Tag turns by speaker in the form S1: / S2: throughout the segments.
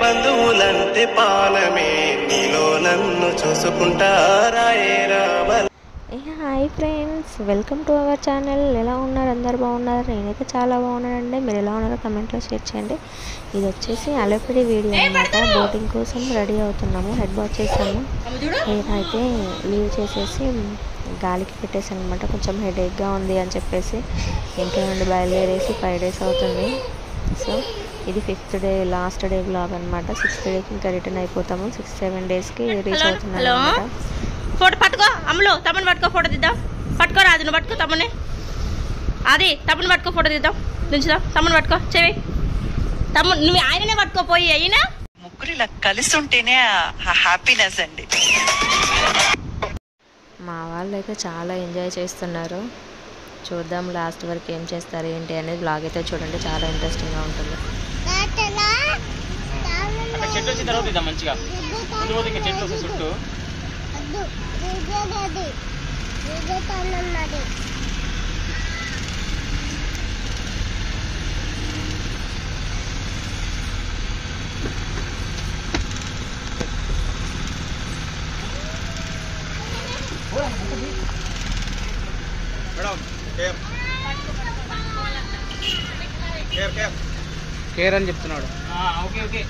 S1: బంధువులంటే పానమే నీలో నన్ను చూసుకుంటారాయే రావల.
S2: Hi friends, welcome to our channel. ఎలా ఉన్నారు? అందరు బాగున్నారు? నేనైతే చాలా బాగున్నానండి. మీరు ఎలా ఉన్నారో కమెంట్లో షేర్ చేయండి. ఇది వచ్చేసి అలపిడి వీడియో అనమాట. బోటింగ్ కోసం రెడీ అవుతున్నాము. హెడ్ బాత్ చేసాము. హెయిర్ అయితే లీవ్ చేసేసి గాలికి పెట్టేసాను అనమాట. కొంచెం హెడేక్గా ఉంది అని చెప్పేసి ఇంట్లో నుండి బయలుదేరేసి 5 days అవుతుంది. సో ఇది 5th day last day blog అనమాట. 6th డేకి ఇంకా రిటర్న్ అయిపోతాము. 6-7 daysకి రీచ్ అవుతున్నాం అనమాట.
S3: ఫోటో పట్టుకో అమ్ములు, తమ్ముని పట్టుకో, ఫోటో తీద్దాం. పట్టుకో రాదు, నువ్వు పట్టుకో తమ్ముని. అది తమ్ముని పట్టుకో, ఫోటో తీద్దాం. దించుదాం. తమ్ముని పట్టుకో, చెవి తమ్ముడు. నువ్వు ఆయననే పట్టుకోపోయి అయినా
S4: ముగ్గురు ఇలా కలిసి ఉంటేనే హ్యాపీనెస్ అండి.
S2: మా వాళ్ళు అయితే చాలా ఎంజాయ్ చేస్తున్నారు. చూద్దాం లాస్ట్ వరకు ఏం చేస్తారు ఏంటి అనేది. బ్లాగ్ అయితే చూడండి, చాలా ఇంట్రెస్టింగ్గా ఉంటుంది.
S5: చెట్టు వచ్చిన తర్వాత ఇద్దాం మంచిగా. ఇంకా చెట్లు వస్తాయి చుట్టూ. కేర్ అని చెప్తున్నాడు. ఓకే ఓకే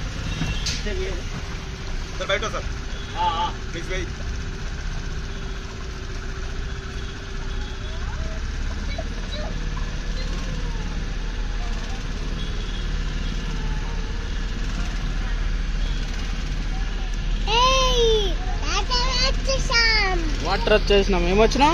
S5: సార్, బయట సార్ ప్లీజ్ వెయిట్. వాటర్ వచ్చేసినాం. ఏమొచ్చినా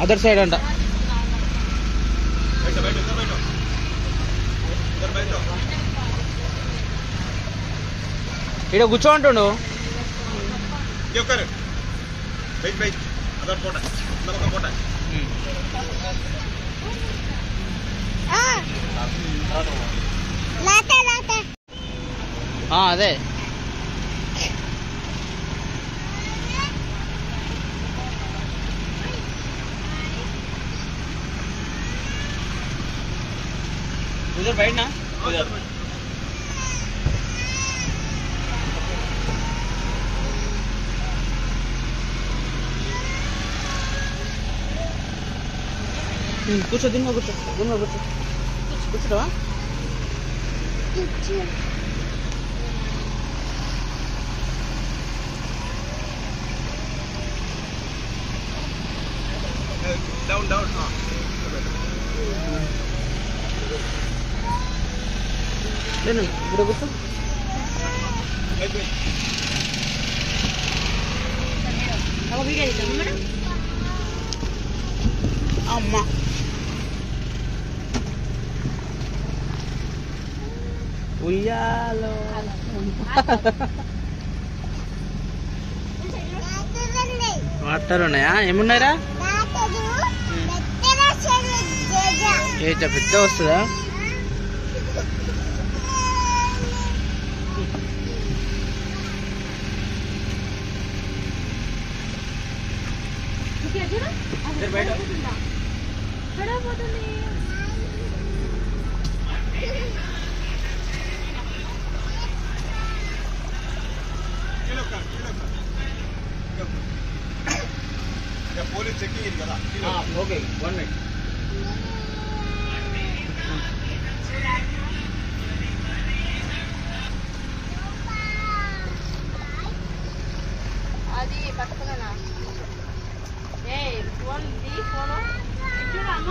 S5: అదర్ సైడ్ అంట. ఇక్కడ కూర్చో అంటుండు. అదే उधर बैठना उधर. కూర్చో, దిమ్మ కూర్చో, దిమ్మ కూర్చో, కూర్చోవా. Down down. నేను ఇప్పుడు కూర్చో. అమ్మా ఉయ్యాలో వాటర్ ఉన్నాయా? ఏమున్నాయిరా? ఏ పెద్ద వస్తుందా? పోలీస్ చెకింగ్ కదా. Okay, 1 minute.
S3: అది పట్టుకున్నా.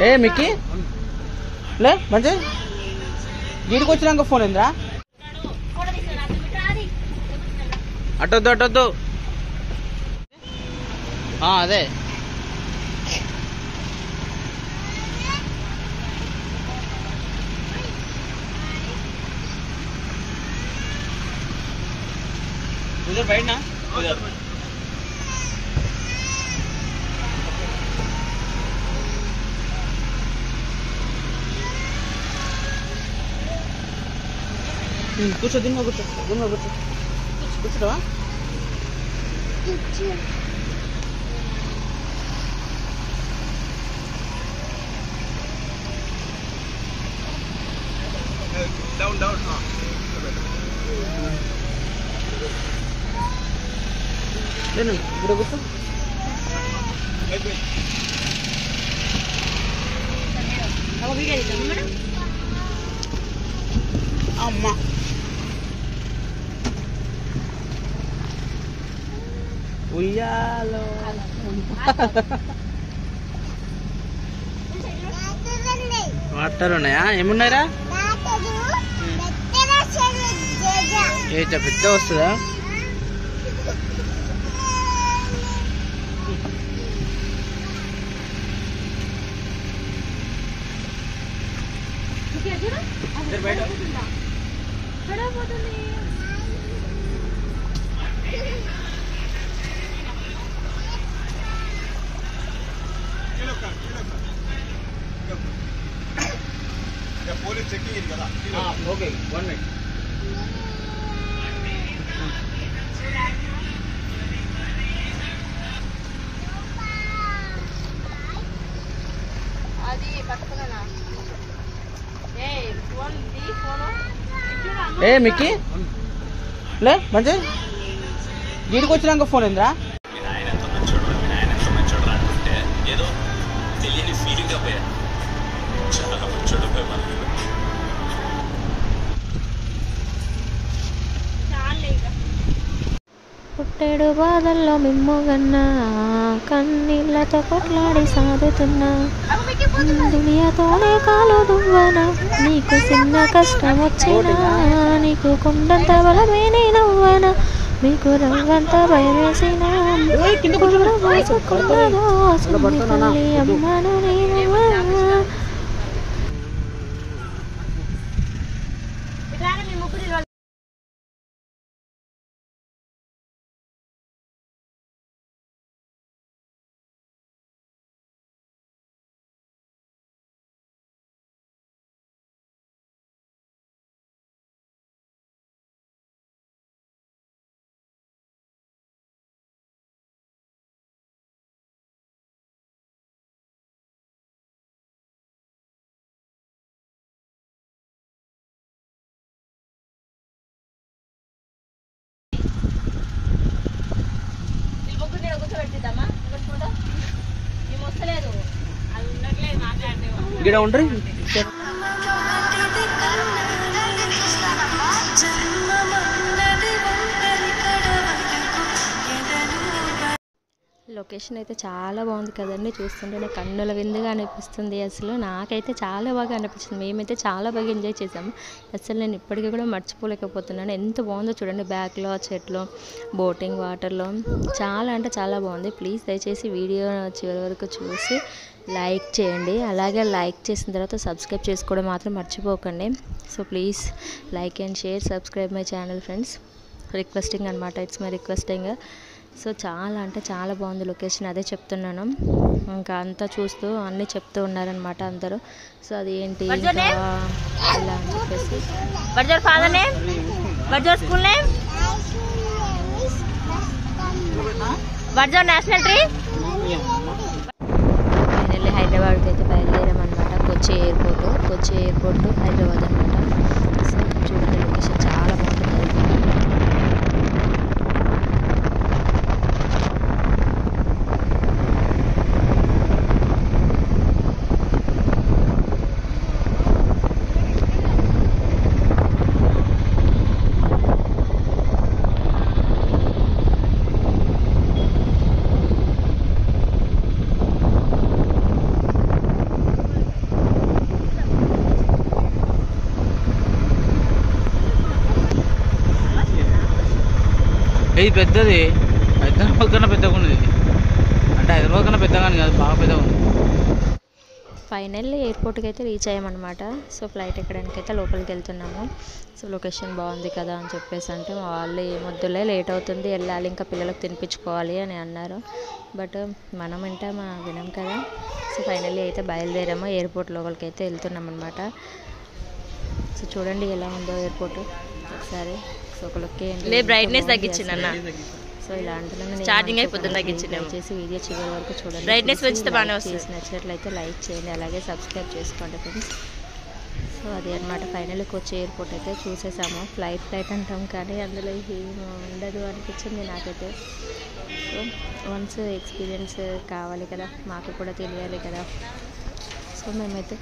S5: ఏ మిక్కీ లే మంచి గీడికి వచ్చినాక ఫోన్ ఏంద్రా? అటొద్దు అటొద్దు. అదే उधर बैठना उधर. కూర్చో, దిమ్మ కూర్చో, దిమ్మ కూర్చో, కూర్చోవా. ఇప్పుడు కూర్చో. అమ్మ ఉయ్యాలో వాటర్ ఉన్నాయా? ఏమున్నాయిరా? ఏ పెద్ద వస్తుందా?
S1: పోలీస్ చెకింగ్ కదా.
S5: Okay 1 minute. ఏ మిక్కీ లే మంచి వీడికి వచ్చినాక ఫోన్ ఏంద్రా?
S1: ఏదో తెలియని ఫీలింగ్ అపోయా. చాలా మంచోడు మనకి.
S2: పుట్టెడు బాధల్లో మిమ్మగన్నా కన్నీళ్లతో కొట్లాడి సాగుతున్నా దునియాతోనే కాలు దువ్వనా నీకు చిన్న కష్టం వచ్చినా నీకు కొండంత బలమే నేనవ్వనా మీకు రవ్వంత భయమేసినా అమ్మను నేనవ్వనా.
S5: ఇక్కడ ఉండరు.
S2: లొకేషన్ అయితే చాలా బాగుంది కదండి. చూస్తుంటే కన్నుల విందుగా అనిపిస్తుంది. అసలు నాకైతే చాలా బాగా అనిపిస్తుంది. మేమైతే చాలా బాగా ఎంజాయ్ చేసాము. అసలు నేను ఇప్పటికీ కూడా మర్చిపోలేకపోతున్నాను. ఎంత బాగుందో చూడండి. బ్యాక్లో చెట్లు, బోటింగ్, వాటర్లో చాలా అంటే చాలా బాగుంది. ప్లీజ్ దయచేసి వీడియో చివరి వరకు చూసి లైక్ చేయండి. అలాగే లైక్ చేసిన తర్వాత సబ్స్క్రైబ్ చేసుకోవడం మాత్రం మర్చిపోకండి. So please like and share, subscribe my channel friends. Requesting అనమాట, ఇట్స్ మై రిక్వెస్టింగ్. సో చాలా అంటే చాలా బాగుంది లొకేషన్, అదే చెప్తున్నాను. ఇంకా అంతా చూస్తూ అన్నీ చెప్తూ ఉన్నారనమాట అందరూ. సో అది ఏంటి ఇలా అని చెప్పేసి
S3: నేషనల్ ట్రీ.
S2: ఫైనల్లీ హైదరాబాద్కి అయితే బయలుదేరామన్నమాట. కొచ్చి ఎయిర్పోర్ట్ హైదరాబాద్ అనమాట. సో చూడండి లొకేషన్ చాలా బాగుంటుంది.
S5: ఇది పెద్దది, హైదరాబాద్ కన్నా పెద్దగా ఉన్నది. అంటే హైదరాబాద్ కన్నా పెద్దగా కాదు, బాగా పెద్దగా ఉంది.
S2: ఫైనల్లీ ఎయిర్పోర్ట్కి అయితే రీచ్ అయ్యామన్నమాట. సో ఫ్లైట్ ఎక్కడానికి అయితే లోపలికి వెళ్తున్నాము. సో లొకేషన్ బాగుంది కదా అని చెప్పేసి అంటే మా వాళ్ళు ఏమొద్దులే, లేట్ అవుతుంది, వెళ్ళాలి, ఇంకా పిల్లలకు తినిపించుకోవాలి అని అన్నారు. బట్ మనం అంటే వినాం కదా. సో ఫైనల్లీ అయితే బయలుదేరాము, ఎయిర్పోర్ట్ లోపలికి అయితే వెళ్తున్నాం అనమాట. సో చూడండి ఎలా ఉందో ఎయిర్పోర్ట్ ఒకసారి. సో ఒక లుక్
S3: బ్రైట్నెస్ తగ్గించింది అన్న.
S2: సో ఇలాంటి
S3: Charging అయిపోతుంది, తగ్గించలేము.
S2: చేసి వీడియో చివరి వరకు చూడండి.
S3: Brightness
S2: చూసి
S3: పెంచితే బాగానే
S2: like
S3: వస్తుంది.
S2: చేసి నచ్చినట్లయితే లైక్ చేయండి, అలాగే సబ్స్క్రైబ్ చేసుకోండి ఫ్రెండ్స్. సో అది అనమాట ఫైనల్ కొచ్చి ఎయిర్పోర్ట్ అయితే చూసేసాము. ఫ్లైట్ అంటాం కానీ అందులో ఏం ఉండదు అనిపించింది నాకైతే. సో వన్స్ ఎక్స్పీరియన్స్ కావాలి కదా, మాకు కూడా తెలియాలి కదా. సో మేమైతే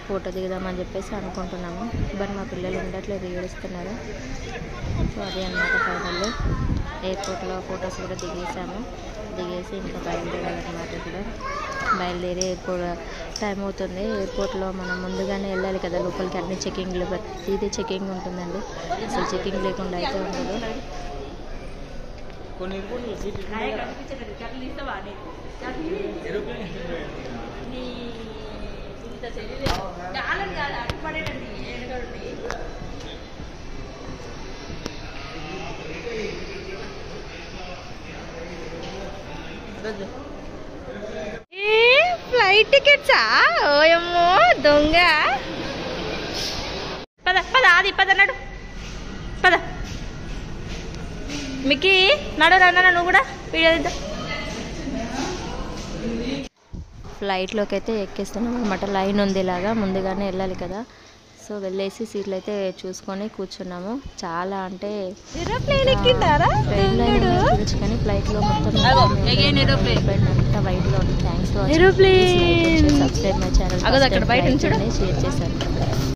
S2: ఫోటో దిగుదామని చెప్పేసి అనుకుంటున్నాము, బట్ మా పిల్లలు ఉండట్లేదు, ఏడుస్తున్నారు. సో అదే అనమాట ఫైనల్ ఎయిర్పోర్ట్లో ఫొటోస్ కూడా దిగేసి ఇంకా బయలుదేరాలన్నమాట. కూడా బయలుదేరి ఎయిర్పోర్ట్ టైం అవుతుంది. ఎయిర్పోర్ట్లో మనం ముందుగానే వెళ్ళాలి కదా లోపలికి, అన్ని చెకింగ్లు ప్రతిదీ చెకింగ్ ఉంటుందండి. అసలు చెకింగ్ లేకుండా అయితే ఉండదు.
S3: ఫ్లైట్ టికెట్సా? ఓయమ్మో దొంగ. పద పద ఆది పద నడు పద. మికి నడు రన్న, నువ్వు కూడా వీడియో తీద్దాం.
S2: ఫ్లైట్లోకి అయితే ఎక్కేస్తున్నాం అనమాట. లైన్ ఉంది, ఇలాగా ముందుగానే వెళ్ళాలి కదా. సో వెళ్ళేసి సీట్లు అయితే చూసుకొని కూర్చున్నాము. చాలా అంటే ట్రైన్లో చూడొచ్చు కానీ ఫ్లైట్లో మొత్తం అంతా వైట్గా ఉంది. Thanks to subscribe my channel, share చేశారు.